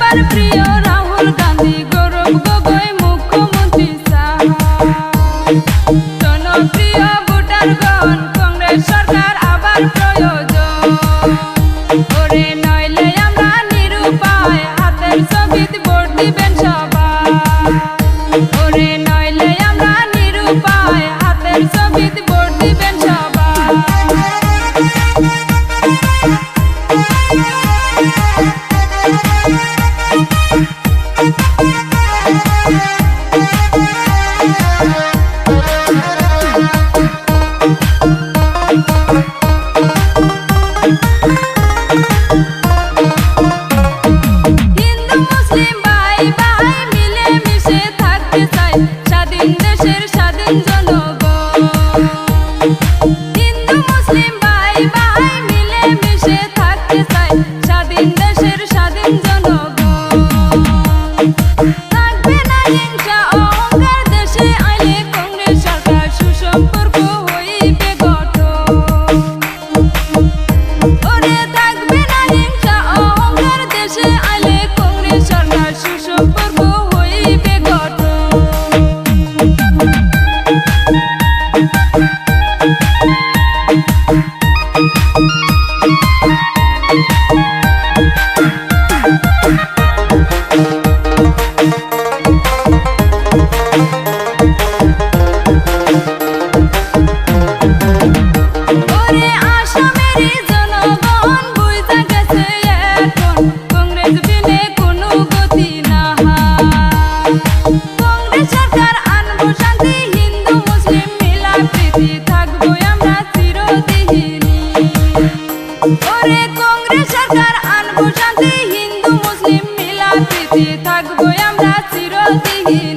সবার প্রিয় রাহুল গান্ধী, গৌরব গগৈ মুখ্যমন্ত্রী সাহা। জনপ্রিয় ভোটারগণ, কংগ্রেস সরকার আবার প্রয়োজন। ওরে নইলে আমরা নিরুপায়, হাতের ছবিতে ভোট দিবেন সবাই। ওরে নইলে আমরা নিরুপায়, হাতের ছবিতে ভোট দিবেন সবাই। হিন্দু মুসলিম ভাই ভাই মিলে মিশে থাকতে চাই, স্বাধীন দেশের স্বাধীন জনগণ। হিন্দু মুসলিম ভাই ভাই মিলে মিশে থাকতে চাই, স্বাধীন দেশের স্বাধীন জনগণ। থাকবে না হিংসা অহংকার, দেশে আইলে কংগ্রেস সরকার সুসম্পর্ক হইবে গঠন। ওরে থাকবে না হিংসা অহংকার, দেশে আইলে কংগ্রেস সরকার সুসম্পর্ক হইবে গঠন। ওরে আসামেরই জনগণ বুঝা গেছে এখন, কংগ্রেস বিনে কোনো গতি নাই। কংগ্রেস সরকার আনবো শান্তি, হিন্দু মুসলিম মিলা প্রীতি, থাকবো আমরা চিরদিনই। ওরে কংগ্রেস সরকার আনবো শান্তি, হিন্দু মুসলিম মিলা প্রীতি, থাকবো আমরা চিরদিনই।